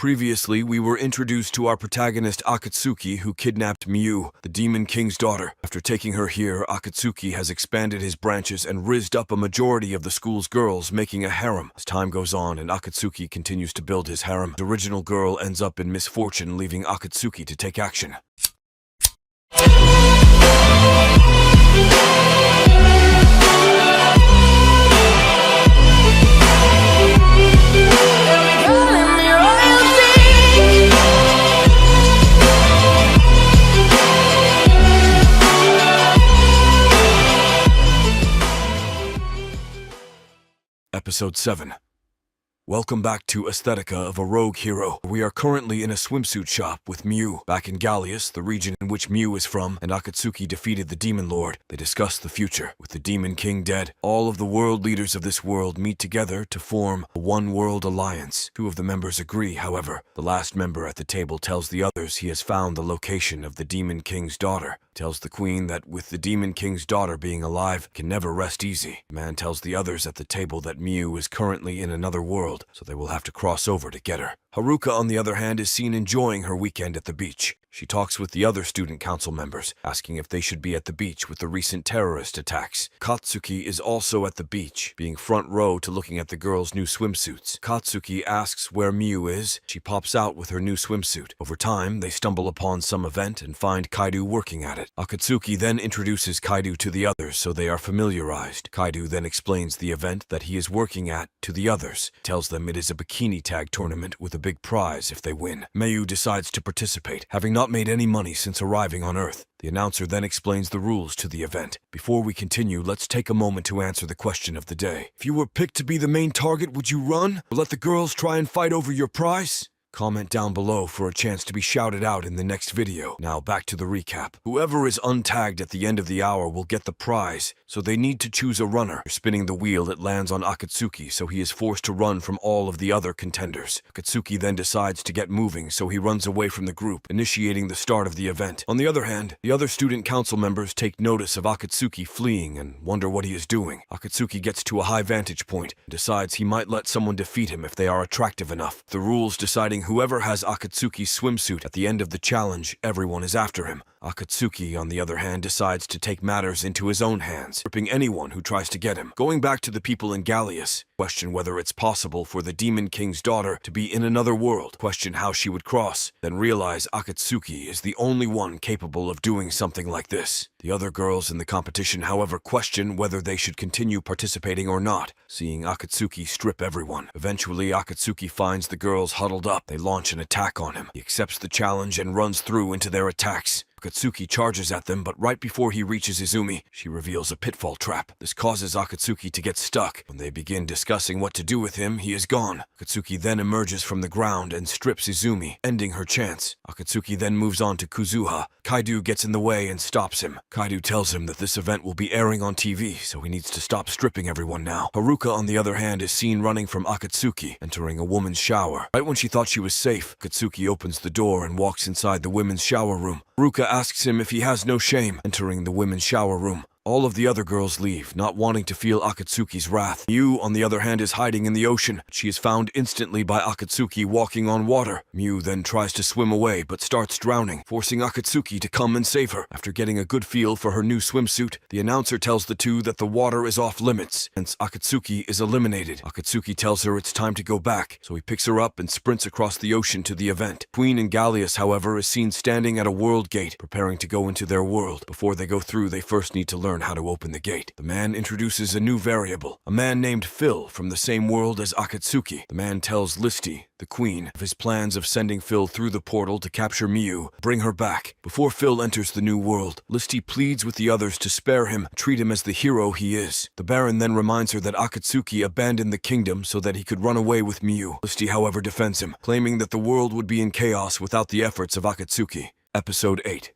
Previously, we were introduced to our protagonist Akatsuki, who kidnapped Miu, the Demon King's daughter. After taking her here, Akatsuki has expanded his branches and rizzed up a majority of the school's girls, making a harem. As time goes on and Akatsuki continues to build his harem, the original girl ends up in misfortune, leaving Akatsuki to take action. Episode 7. Welcome back to Aesthetica of a Rogue Hero. We are currently in a swimsuit shop with Miu. Back in Gallius, the region in which Miu is from, and Akatsuki defeated the Demon Lord. They discuss the future. With the Demon King dead, all of the world leaders of this world meet together to form a one-world alliance. Two of the members agree, however. The last member at the table tells the others he has found the location of the Demon King's daughter. Tells the queen that with the Demon King's daughter being alive, can never rest easy. The man tells the others at the table that Miu is currently in another world, so they will have to cross over to get her. Haruka, on the other hand, is seen enjoying her weekend at the beach. She talks with the other student council members, asking if they should be at the beach with the recent terrorist attacks. Katsuki is also at the beach, being front row to looking at the girls' new swimsuits. Katsuki asks where Miu is. She pops out with her new swimsuit. Over time, they stumble upon some event and find Kaido working at it. Akatsuki then introduces Kaido to the others, so they are familiarized. Kaido then explains the event that he is working at to the others, tells them it is a bikini tag tournament with a big prize if they win. Miu decides to participate, having not made any money since arriving on Earth. The announcer then explains the rules to the event. Before we continue, let's take a moment to answer the question of the day. If you were picked to be the main target, would you run? Or let the girls try and fight over your prize? Comment down below for a chance to be shouted out in the next video. Now back to the recap. Whoever is untagged at the end of the hour will get the prize, so they need to choose a runner. Spinning the wheel, it lands on Akatsuki, so he is forced to run from all of the other contenders. Akatsuki then decides to get moving, so he runs away from the group, initiating the start of the event. On the other hand, the other student council members take notice of Akatsuki fleeing and wonder what he is doing. Akatsuki gets to a high vantage point and decides he might let someone defeat him if they are attractive enough. The rules deciding whoever has Akatsuki's swimsuit at the end of the challenge, everyone is after him. Akatsuki, on the other hand, decides to take matters into his own hands, ripping anyone who tries to get him. Going back to the people in Gallius, question whether it's possible for the Demon King's daughter to be in another world, question how she would cross, then realize Akatsuki is the only one capable of doing something like this. The other girls in the competition, however, question whether they should continue participating or not, seeing Akatsuki strip everyone. Eventually, Akatsuki finds the girls huddled up. They launch an attack on him. He accepts the challenge and runs through into their attacks. Akatsuki charges at them, but right before he reaches Izumi, she reveals a pitfall trap. This causes Akatsuki to get stuck. When they begin discussing what to do with him, he is gone. Akatsuki then emerges from the ground and strips Izumi, ending her chance. Akatsuki then moves on to Kuzuha. Kaido gets in the way and stops him. Kaido tells him that this event will be airing on TV, so he needs to stop stripping everyone now. Haruka, on the other hand, is seen running from Akatsuki, entering a woman's shower. Right when she thought she was safe, Akatsuki opens the door and walks inside the women's shower room. Haruka asks him if he has no shame, entering the women's shower room. All of the other girls leave, not wanting to feel Akatsuki's wrath. Miu, on the other hand, is hiding in the ocean. She is found instantly by Akatsuki walking on water. Miu then tries to swim away, but starts drowning, forcing Akatsuki to come and save her. After getting a good feel for her new swimsuit, the announcer tells the two that the water is off limits, hence Akatsuki is eliminated. Akatsuki tells her it's time to go back, so he picks her up and sprints across the ocean to the event. Queen in Gallius, however, is seen standing at a world gate, preparing to go into their world. Before they go through, they first need to learn how to open the gate. The man introduces a new variable, a man named Phil from the same world as Akatsuki. The man tells Listy, the queen, of his plans of sending Phil through the portal to capture Miu, bring her back. Before Phil enters the new world, Listy pleads with the others to spare him, treat him as the hero he is. The Baron then reminds her that Akatsuki abandoned the kingdom so that he could run away with Miu. Listy, however, defends him, claiming that the world would be in chaos without the efforts of Akatsuki. Episode 8.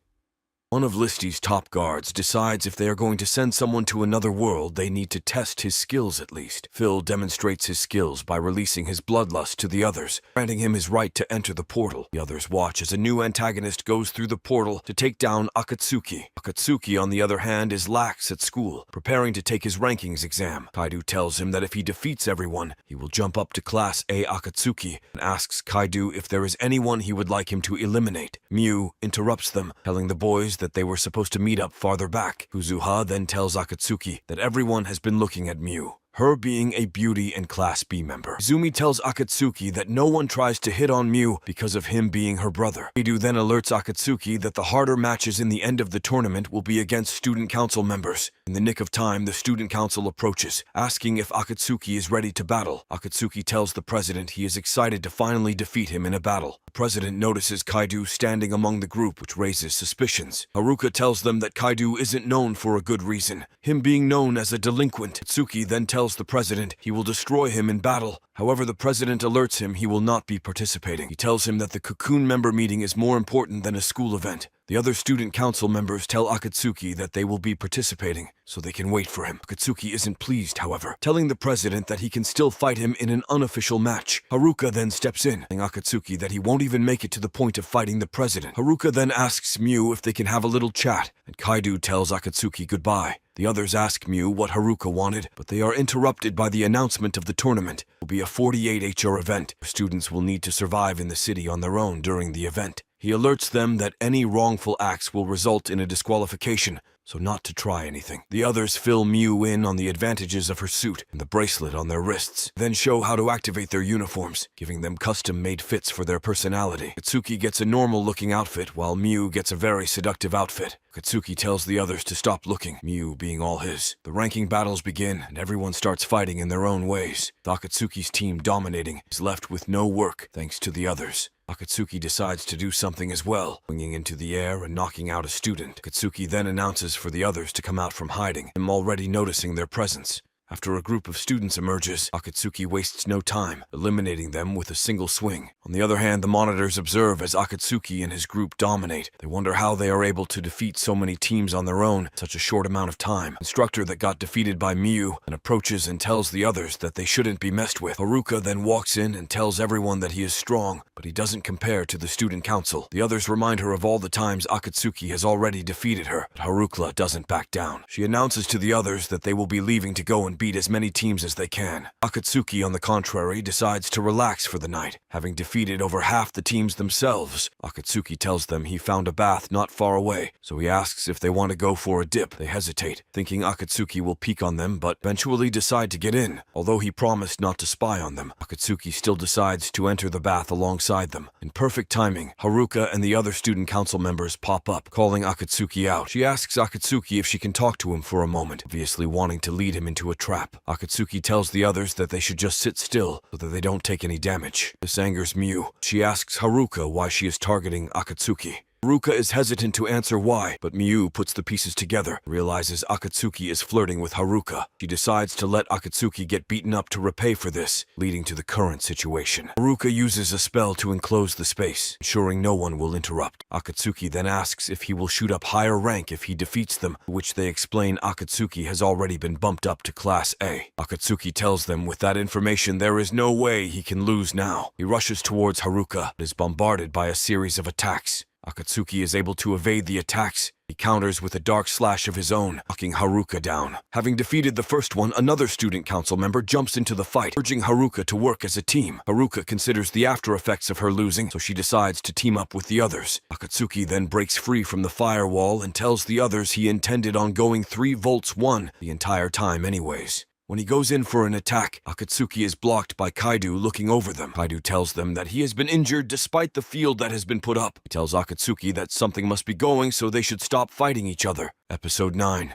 One of Listy's top guards decides if they are going to send someone to another world, they need to test his skills at least. Phil demonstrates his skills by releasing his bloodlust to the others, granting him his right to enter the portal. The others watch as a new antagonist goes through the portal to take down Akatsuki. Akatsuki, on the other hand, is lax at school, preparing to take his rankings exam. Kaido tells him that if he defeats everyone, he will jump up to Class A Akatsuki and asks Kaido if there is anyone he would like him to eliminate. Mew interrupts them, telling the boys that they were supposed to meet up farther back. Kuzuha then tells Akatsuki that everyone has been looking at Mew, her being a beauty and Class B member. Izumi tells Akatsuki that no one tries to hit on Mew because of him being her brother. Kaido then alerts Akatsuki that the harder matches in the end of the tournament will be against student council members. In the nick of time, the student council approaches, asking if Akatsuki is ready to battle. Akatsuki tells the president he is excited to finally defeat him in a battle. The president notices Kaido standing among the group, which raises suspicions. Haruka tells them that Kaido isn't known for a good reason, him being known as a delinquent. Tsuki then tells the president he will destroy him in battle. However, the president alerts him he will not be participating. He tells him that the Cocoon member meeting is more important than a school event. The other student council members tell Akatsuki that they will be participating, so they can wait for him. Akatsuki isn't pleased, however, telling the president that he can still fight him in an unofficial match. Haruka then steps in, telling Akatsuki that he won't even make it to the point of fighting the president. Haruka then asks Mew if they can have a little chat, and Kaido tells Akatsuki goodbye. The others ask Mew what Haruka wanted, but they are interrupted by the announcement of the tournament. It will be a 48 HR event. Students will need to survive in the city on their own during the event. He alerts them that any wrongful acts will result in a disqualification, so not to try anything. The others fill Mew in on the advantages of her suit and the bracelet on their wrists, then show how to activate their uniforms, giving them custom-made fits for their personality. Katsuki gets a normal-looking outfit, while Mew gets a very seductive outfit. Katsuki tells the others to stop looking, Mew being all his. The ranking battles begin, and everyone starts fighting in their own ways. With Akatsuki's team dominating, is left with no work thanks to the others. Akatsuki decides to do something as well, swinging into the air and knocking out a student. Akatsuki then announces for the others to come out from hiding, him already noticing their presence. After a group of students emerges, Akatsuki wastes no time, eliminating them with a single swing. On the other hand, the monitors observe as Akatsuki and his group dominate. They wonder how they are able to defeat so many teams on their own in such a short amount of time. Instructor that got defeated by Mew and approaches and tells the others that they shouldn't be messed with. Haruka then walks in and tells everyone that he is strong, but he doesn't compare to the student council. The others remind her of all the times Akatsuki has already defeated her, but Haruka doesn't back down. She announces to the others that they will be leaving to go and beat as many teams as they can. Akatsuki, on the contrary, decides to relax for the night, having defeated over half the teams themselves. Akatsuki tells them he found a bath not far away, so he asks if they want to go for a dip. They hesitate, thinking Akatsuki will peek on them, but eventually decide to get in. Although he promised not to spy on them, Akatsuki still decides to enter the bath alongside them. In perfect timing, Haruka and the other student council members pop up, calling Akatsuki out. She asks Akatsuki if she can talk to him for a moment, obviously wanting to lead him into a trap. Akatsuki tells the others that they should just sit still so that they don't take any damage. This angers Mew. She asks Haruka why she is targeting Akatsuki. Haruka is hesitant to answer why, but Mew puts the pieces together, realizes Akatsuki is flirting with Haruka. She decides to let Akatsuki get beaten up to repay for this, leading to the current situation. Haruka uses a spell to enclose the space, ensuring no one will interrupt. Akatsuki then asks if he will shoot up higher rank if he defeats them, which they explain Akatsuki has already been bumped up to Class A. Akatsuki tells them with that information there is no way he can lose now. He rushes towards Haruka, but is bombarded by a series of attacks. Akatsuki is able to evade the attacks. He counters with a dark slash of his own, knocking Haruka down. Having defeated the first one, another student council member jumps into the fight, urging Haruka to work as a team. Haruka considers the after effects of her losing, so she decides to team up with the others. Akatsuki then breaks free from the firewall and tells the others he intended on going 3 volts 1 the entire time anyways. When he goes in for an attack, Akatsuki is blocked by Kaido looking over them. Kaido tells them that he has been injured despite the field that has been put up. He tells Akatsuki that something must be going so they should stop fighting each other. Episode 9.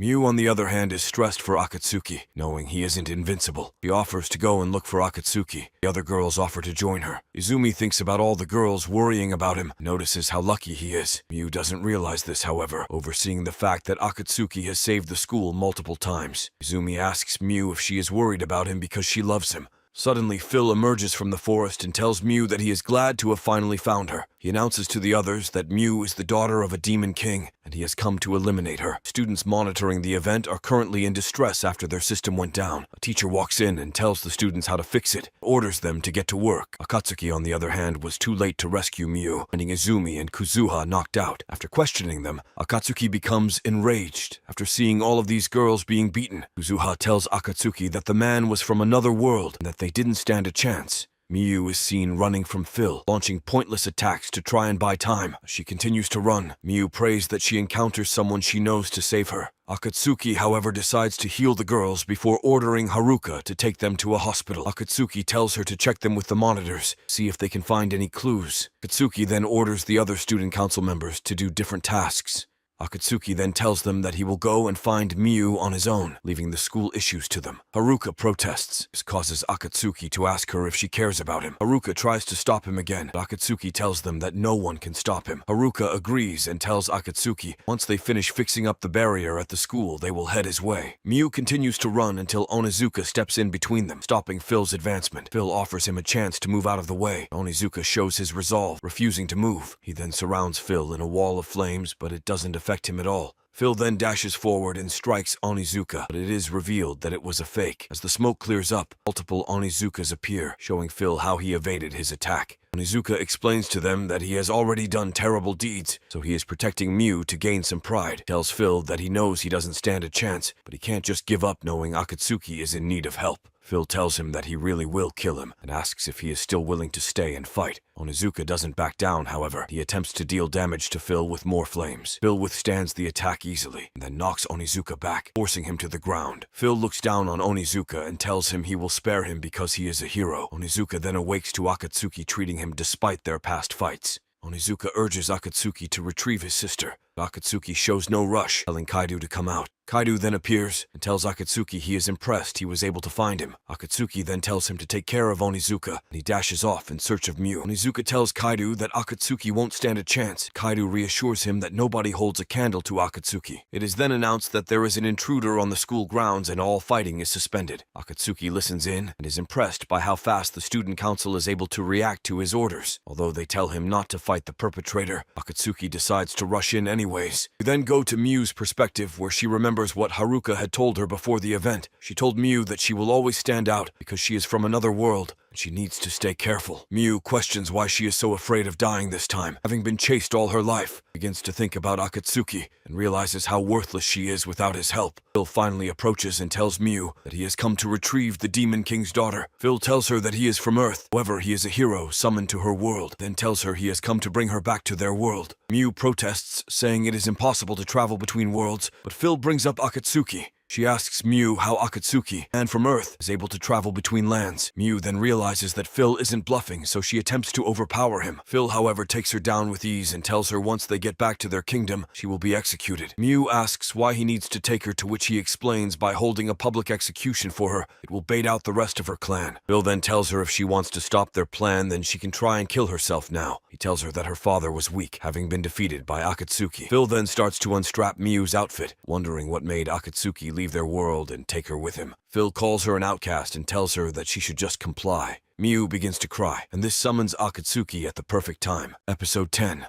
Mew, on the other hand, is stressed for Akatsuki, knowing he isn't invincible. He offers to go and look for Akatsuki. The other girls offer to join her. Izumi thinks about all the girls worrying about him, notices how lucky he is. Mew doesn't realize this, however, overseeing the fact that Akatsuki has saved the school multiple times. Izumi asks Mew if she is worried about him because she loves him. Suddenly, Phil emerges from the forest and tells Mew that he is glad to have finally found her. He announces to the others that Mew is the daughter of a demon king, and he has come to eliminate her. Students monitoring the event are currently in distress after their system went down. A teacher walks in and tells the students how to fix it, orders them to get to work. Akatsuki, on the other hand, was too late to rescue Mew, finding Izumi and Kuzuha knocked out. After questioning them, Akatsuki becomes enraged. After seeing all of these girls being beaten, Kuzuha tells Akatsuki that the man was from another world and that they didn't stand a chance. Mew is seen running from Phil, launching pointless attacks to try and buy time. As she continues to run, Mew prays that she encounters someone she knows to save her. Akatsuki, however, decides to heal the girls before ordering Haruka to take them to a hospital. Akatsuki tells her to check them with the monitors, see if they can find any clues. Akatsuki then orders the other student council members to do different tasks. Akatsuki then tells them that he will go and find Mew on his own, leaving the school issues to them. Haruka protests. This causes Akatsuki to ask her if she cares about him. Haruka tries to stop him again, but Akatsuki tells them that no one can stop him. Haruka agrees and tells Akatsuki once they finish fixing up the barrier at the school, they will head his way. Mew continues to run until Onizuka steps in between them, stopping Phil's advancement. Phil offers him a chance to move out of the way. Onizuka shows his resolve, refusing to move. He then surrounds Phil in a wall of flames, but it doesn't affect him at all. Phil then dashes forward and strikes Onizuka, but it is revealed that it was a fake. As the smoke clears up, multiple Onizukas appear, showing Phil how he evaded his attack. Onizuka explains to them that he has already done terrible deeds, so he is protecting Mew to gain some pride. Tells Phil that he knows he doesn't stand a chance, but he can't just give up knowing Akatsuki is in need of help. Phil tells him that he really will kill him and asks if he is still willing to stay and fight. Onizuka doesn't back down, however. He attempts to deal damage to Phil with more flames. Phil withstands the attack easily and then knocks Onizuka back, forcing him to the ground. Phil looks down on Onizuka and tells him he will spare him because he is a hero. Onizuka then awakes to Akatsuki treating him despite their past fights. Onizuka urges Akatsuki to retrieve his sister. Akatsuki shows no rush, telling Kaido to come out. Kaido then appears and tells Akatsuki he is impressed he was able to find him. Akatsuki then tells him to take care of Onizuka, and he dashes off in search of Mew. Onizuka tells Kaido that Akatsuki won't stand a chance. Kaido reassures him that nobody holds a candle to Akatsuki. It is then announced that there is an intruder on the school grounds and all fighting is suspended. Akatsuki listens in and is impressed by how fast the student council is able to react to his orders. Although they tell him not to fight the perpetrator, Akatsuki decides to rush in anyways. We then go to Mew's perspective, where she remembers what Haruka had told her before the event. She told Mew that she will always stand out because she is from another world and she needs to stay careful. Mew questions why she is so afraid of dying this time, having been chased all her life. Begins to think about Akatsuki and realizes how worthless she is without his help. Phil finally approaches and tells Mew that he has come to retrieve the Demon King's daughter. Phil tells her that he is from Earth. However, he is a hero summoned to her world, then tells her he has come to bring her back to their world. Mew protests, saying it is impossible to travel between worlds, but Phil brings up Akatsuki. She asks Mew how Akatsuki, and from Earth, is able to travel between lands. Mew then realizes that Phil isn't bluffing, so she attempts to overpower him. Phil, however, takes her down with ease and tells her once they get back to their kingdom, she will be executed. Mew asks why he needs to take her, to which he explains by holding a public execution for her, it will bait out the rest of her clan. Phil then tells her if she wants to stop their plan, then she can try and kill herself now. He tells her that her father was weak, having been defeated by Akatsuki. Phil then starts to unstrap Mew's outfit, wondering what made Akatsuki leave their world and take her with him. Phil calls her an outcast and tells her that she should just comply. Mew begins to cry, and this summons Akatsuki at the perfect time. Episode 10.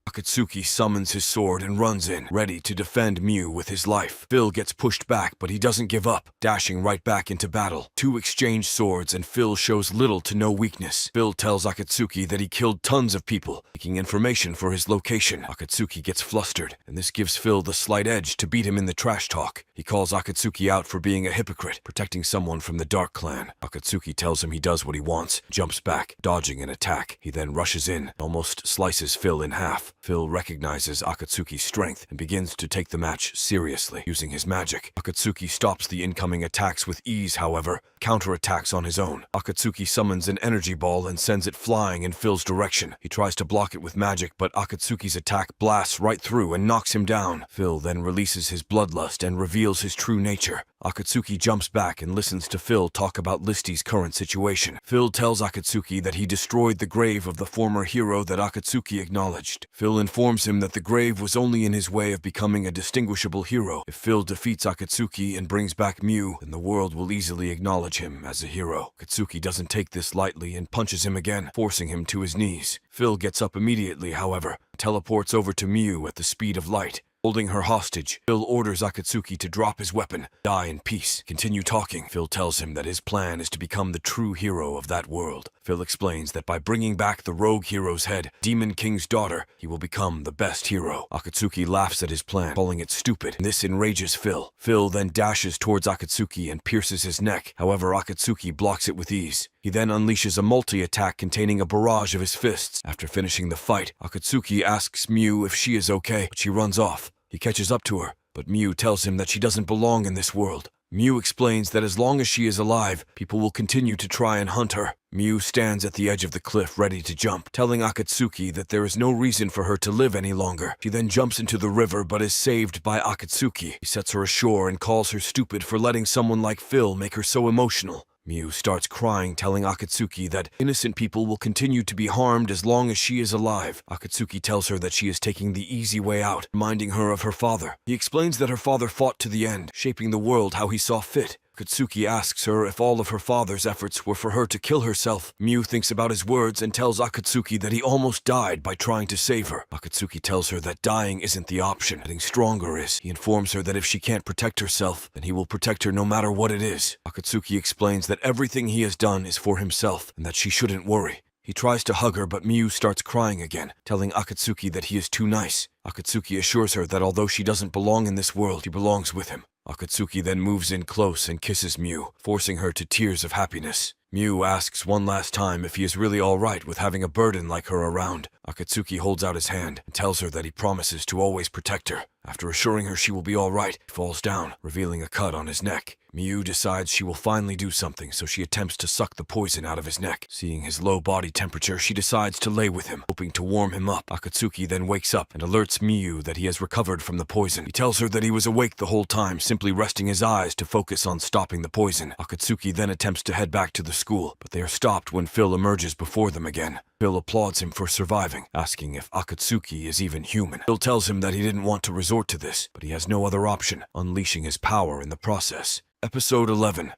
Akatsuki summons his sword and runs in, ready to defend Mew with his life. Phil gets pushed back, but he doesn't give up, dashing right back into battle. Two exchange swords, and Phil shows little to no weakness. Phil tells Akatsuki that he killed tons of people, seeking information for his location. Akatsuki gets flustered, and this gives Phil the slight edge to beat him in the trash talk. He calls Akatsuki out for being a hypocrite, protecting someone from the Dark Clan. Akatsuki tells him he does what he wants, jumps back, dodging an attack. He then rushes in, almost slices Phil in half. Phil recognizes Akatsuki's strength and begins to take the match seriously, using his magic. Akatsuki stops the incoming attacks with ease, however, counterattacks on his own. Akatsuki summons an energy ball and sends it flying in Phil's direction. He tries to block it with magic, but Akatsuki's attack blasts right through and knocks him down. Phil then releases his bloodlust and reveals his true nature. Akatsuki jumps back and listens to Phil talk about Listy's current situation. Phil tells Akatsuki that he destroyed the grave of the former hero that Akatsuki acknowledged. Phil Phil informs him that the grave was only in his way of becoming a distinguishable hero. If Phil defeats Akatsuki and brings back Mew, then the world will easily acknowledge him as a hero. Akatsuki doesn't take this lightly and punches him again, forcing him to his knees. Phil gets up immediately, however, teleports over to Mew at the speed of light. Holding her hostage, Phil orders Akatsuki to drop his weapon. Die in peace. Continue talking. Phil tells him that his plan is to become the true hero of that world. Phil explains that by bringing back the rogue hero's head, Demon King's daughter, he will become the best hero. Akatsuki laughs at his plan, calling it stupid. This enrages Phil. Phil then dashes towards Akatsuki and pierces his neck. However, Akatsuki blocks it with ease. He then unleashes a multi-attack containing a barrage of his fists. After finishing the fight, Akatsuki asks Mew if she is okay, but she runs off. He catches up to her, but Mew tells him that she doesn't belong in this world. Mew explains that as long as she is alive, people will continue to try and hunt her. Mew stands at the edge of the cliff ready to jump, telling Akatsuki that there is no reason for her to live any longer. She then jumps into the river but is saved by Akatsuki. He sets her ashore and calls her stupid for letting someone like Phil make her so emotional. Mew starts crying, telling Akatsuki that innocent people will continue to be harmed as long as she is alive. Akatsuki tells her that she is taking the easy way out, reminding her of her father. He explains that her father fought to the end, shaping the world how he saw fit. Akatsuki asks her if all of her father's efforts were for her to kill herself. Mew thinks about his words and tells Akatsuki that he almost died by trying to save her. Akatsuki tells her that dying isn't the option, getting stronger is. He informs her that if she can't protect herself, then he will protect her no matter what it is. Akatsuki explains that everything he has done is for himself and that she shouldn't worry. He tries to hug her, but Mew starts crying again, telling Akatsuki that he is too nice. Akatsuki assures her that although she doesn't belong in this world, she belongs with him. Akatsuki then moves in close and kisses Mew, forcing her to tears of happiness. Mew asks one last time if he is really alright with having a burden like her around. Akatsuki holds out his hand and tells her that he promises to always protect her. After assuring her she will be alright, he falls down, revealing a cut on his neck. Mew decides she will finally do something, so she attempts to suck the poison out of his neck. Seeing his low body temperature, she decides to lay with him, hoping to warm him up. Akatsuki then wakes up and alerts Mew that he has recovered from the poison. He tells her that he was awake the whole time, simply resting his eyes to focus on stopping the poison. Akatsuki then attempts to head back to the school, but they are stopped when Phil emerges before them again. Phil applauds him for surviving, asking if Akatsuki is even human. Phil tells him that he didn't want to resort to this, but he has no other option, unleashing his power in the process. Episode 11.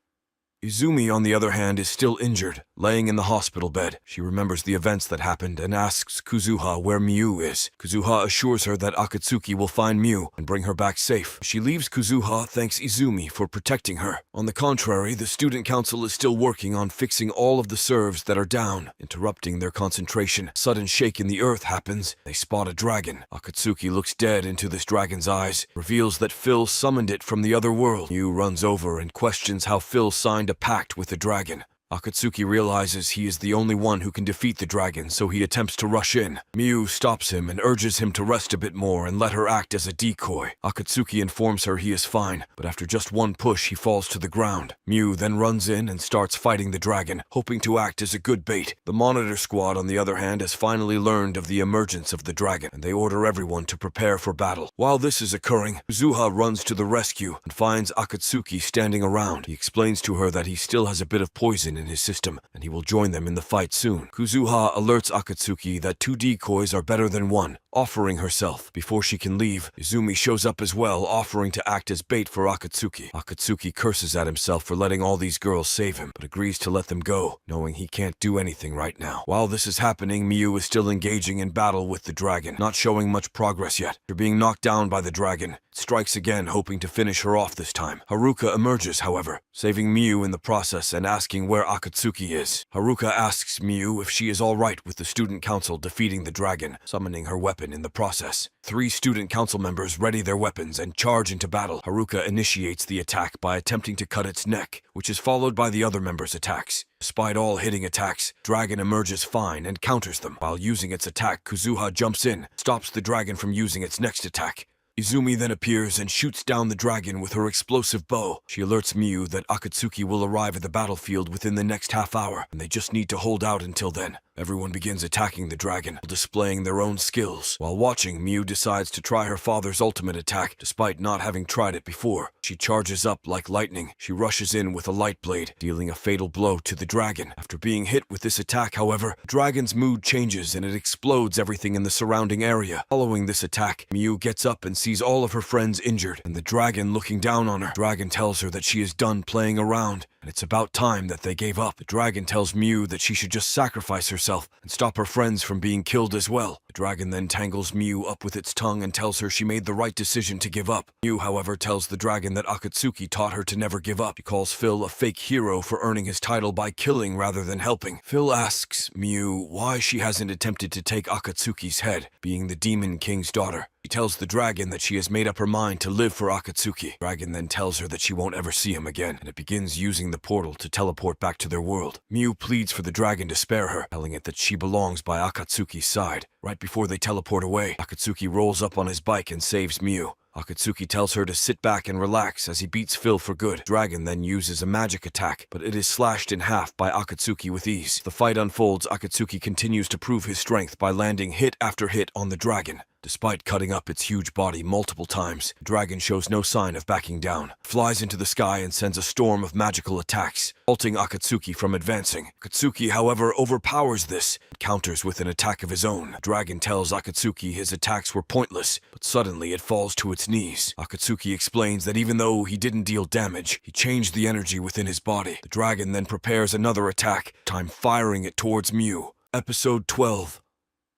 Izumi, on the other hand, is still injured, laying in the hospital bed. She remembers the events that happened and asks Kuzuha where Mew is. Kuzuha assures her that Akatsuki will find Mew and bring her back safe. She leaves Kuzuha, thanks Izumi for protecting her. On the contrary, the student council is still working on fixing all of the servers that are down, interrupting their concentration. A sudden shake in the earth happens. They spot a dragon. Akatsuki looks dead into this dragon's eyes, reveals that Phil summoned it from the other world. Mew runs over and questions how Phil signed a pact with the dragon. Akatsuki realizes he is the only one who can defeat the dragon, so he attempts to rush in. Mew stops him and urges him to rest a bit more and let her act as a decoy. Akatsuki informs her he is fine, but after just one push he falls to the ground. Mew then runs in and starts fighting the dragon, hoping to act as a good bait. The Monitor Squad, on the other hand, has finally learned of the emergence of the dragon, and they order everyone to prepare for battle. While this is occurring, Kuzuha runs to the rescue and finds Akatsuki standing around. He explains to her that he still has a bit of poison in his system, and he will join them in the fight soon. Kuzuha alerts Akatsuki that 2 decoys are better than 1, offering herself. Before she can leave, Izumi shows up as well, offering to act as bait for Akatsuki. Akatsuki curses at himself for letting all these girls save him, but agrees to let them go, knowing he can't do anything right now. While this is happening, Mew is still engaging in battle with the dragon, not showing much progress yet. After being knocked down by the dragon, it strikes again, hoping to finish her off this time. Haruka emerges, however, saving Mew in the process and asking where Akatsuki is. Haruka asks Mew if she is alright with the student council defeating the dragon, summoning her weapon in the process. 3 student council members ready their weapons and charge into battle. Haruka initiates the attack by attempting to cut its neck, which is followed by the other members' attacks. Despite all hitting attacks, Dragon emerges fine and counters them. While using its attack, Kuzuha jumps in, stops the dragon from using its next attack. Izumi then appears and shoots down the dragon with her explosive bow. She alerts Mew that Akatsuki will arrive at the battlefield within the next half hour, and they just need to hold out until then. Everyone begins attacking the dragon, displaying their own skills. While watching, Miu decides to try her father's ultimate attack, despite not having tried it before. She charges up like lightning. She rushes in with a light blade, dealing a fatal blow to the dragon. After being hit with this attack, however, the dragon's mood changes and it explodes everything in the surrounding area. Following this attack, Miu gets up and sees all of her friends injured, and the dragon looking down on her. The dragon tells her that she is done playing around, and it's about time that they gave up. The dragon tells Miu that she should just sacrifice herself and stop her friends from being killed as well. The dragon then tangles Miu up with its tongue and tells her she made the right decision to give up. Miu, however, tells the dragon that Akatsuki taught her to never give up. She calls Phil a fake hero for earning his title by killing rather than helping. Phil asks Miu why she hasn't attempted to take Akatsuki's head, being the Demon King's daughter. She tells the dragon that she has made up her mind to live for Akatsuki. The dragon then tells her that she won't ever see him again, and it begins using the portal to teleport back to their world. Miu pleads for the dragon to spare her, telling it that she belongs by Akatsuki's side. Right before they teleport away, Akatsuki rolls up on his bike and saves Miu. Akatsuki tells her to sit back and relax as he beats Phil for good. Dragon then uses a magic attack, but it is slashed in half by Akatsuki with ease. The fight unfolds. Akatsuki continues to prove his strength by landing hit after hit on the dragon. Despite cutting up its huge body multiple times, the dragon shows no sign of backing down, flies into the sky and sends a storm of magical attacks, halting Akatsuki from advancing. Akatsuki, however, overpowers this and counters with an attack of his own. The dragon tells Akatsuki his attacks were pointless, but suddenly it falls to its knees. Akatsuki explains that even though he didn't deal damage, he changed the energy within his body. The dragon then prepares another attack, time firing it towards Miu. Episode 12.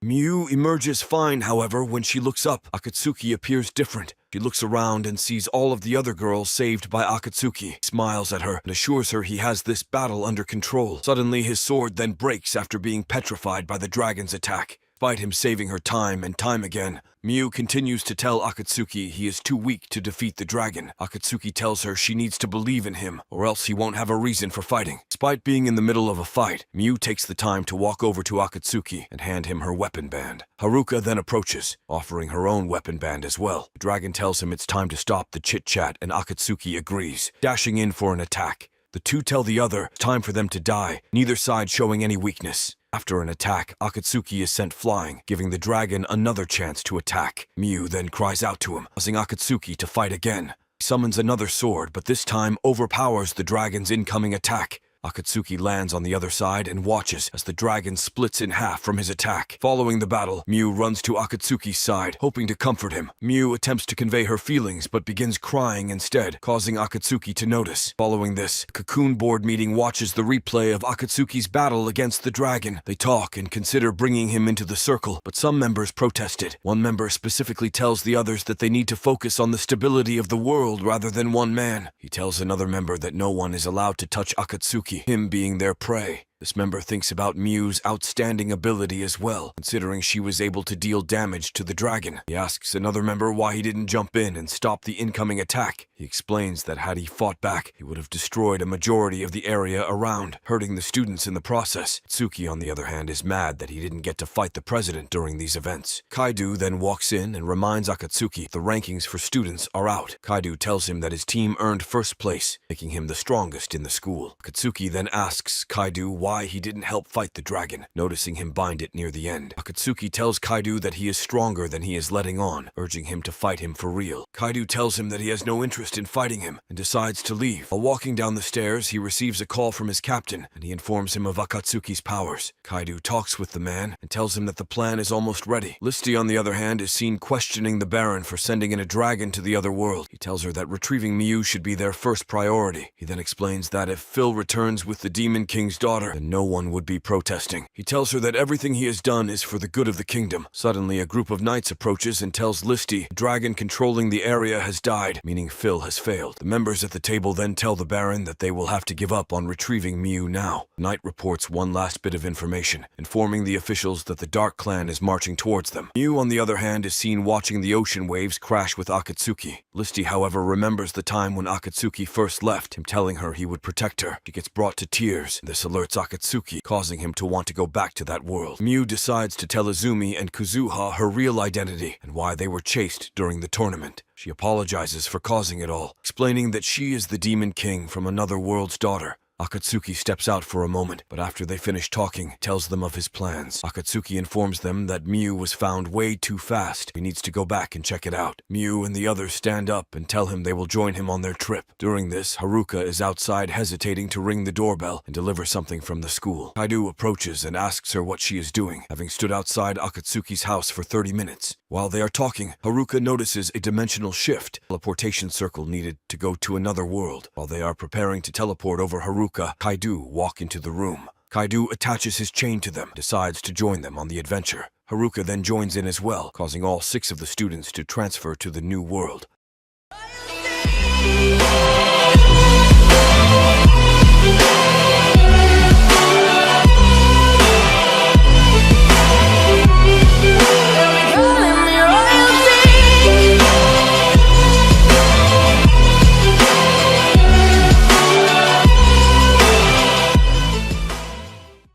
Miu emerges fine, however, when she looks up. Akatsuki appears different. She looks around and sees all of the other girls saved by Akatsuki, smiles at her, and assures her he has this battle under control. Suddenly, his sword then breaks after being petrified by the dragon's attack. Despite him saving her time and time again, Miu continues to tell Akatsuki he is too weak to defeat the dragon. Akatsuki tells her she needs to believe in him, or else he won't have a reason for fighting. Despite being in the middle of a fight, Miu takes the time to walk over to Akatsuki and hand him her weapon band. Haruka then approaches, offering her own weapon band as well. The dragon tells him it's time to stop the chit-chat, and Akatsuki agrees, dashing in for an attack. The two tell the other it's time for them to die, neither side showing any weakness. After an attack, Akatsuki is sent flying, giving the dragon another chance to attack. Miu then cries out to him, causing Akatsuki to fight again. He summons another sword, but this time overpowers the dragon's incoming attack. Akatsuki lands on the other side and watches as the dragon splits in half from his attack. Following the battle, Miu runs to Akatsuki's side, hoping to comfort him. Miu attempts to convey her feelings, but begins crying instead, causing Akatsuki to notice. Following this, the Cocoon Board meeting watches the replay of Akatsuki's battle against the dragon. They talk and consider bringing him into the circle, but some members protested. One member specifically tells the others that they need to focus on the stability of the world rather than one man. He tells another member that no one is allowed to touch Akatsuki, him being their prey. This member thinks about Miu's outstanding ability as well, considering she was able to deal damage to the dragon. He asks another member why he didn't jump in and stop the incoming attack. He explains that had he fought back, he would have destroyed a majority of the area around, hurting the students in the process. Tsuki, on the other hand, is mad that he didn't get to fight the president during these events. Kaido then walks in and reminds Akatsuki the rankings for students are out. Kaido tells him that his team earned first place, making him the strongest in the school. Akatsuki then asks Kaido why he didn't help fight the dragon, noticing him bind it near the end. Akatsuki tells Kaido that he is stronger than he is letting on, urging him to fight him for real. Kaido tells him that he has no interest in fighting him and decides to leave. While walking down the stairs, he receives a call from his captain, and he informs him of Akatsuki's powers. Kaido talks with the man and tells him that the plan is almost ready. Listy, on the other hand, is seen questioning the Baron for sending in a dragon to the other world. He tells her that retrieving Miu should be their first priority. He then explains that if Phil returns with the Demon King's daughter, then no one would be protesting. He tells her that everything he has done is for the good of the kingdom. Suddenly, a group of knights approaches and tells Listy the dragon controlling the area has died, meaning Phil has failed. The members at the table then tell the Baron that they will have to give up on retrieving Miu now. The knight reports one last bit of information, informing the officials that the Dark Clan is marching towards them. Miu, on the other hand, is seen watching the ocean waves crash with Akatsuki. Listy, however, remembers the time when Akatsuki first left, him telling her he would protect her. She gets brought to tears. This alerts Akatsuki, causing him to want to go back to that world. Miu decides to tell Izumi and Kuzuha her real identity and why they were chased during the tournament. She apologizes for causing it all, explaining that she is the Demon King from another world's daughter. Akatsuki steps out for a moment, but after they finish talking, tells them of his plans. Akatsuki informs them that Mew was found way too fast. He needs to go back and check it out. Mew and the others stand up and tell him they will join him on their trip. During this, Haruka is outside hesitating to ring the doorbell and deliver something from the school. Kaido approaches and asks her what she is doing, having stood outside Akatsuki's house for 30 minutes. While they are talking, Haruka notices a dimensional shift. Teleportation circle needed to go to another world. While they are preparing to teleport over Haruka, Kaido walk into the room. Kaido attaches his chain to them, decides to join them on the adventure. Haruka then joins in as well, causing all 6 of the students to transfer to the new world.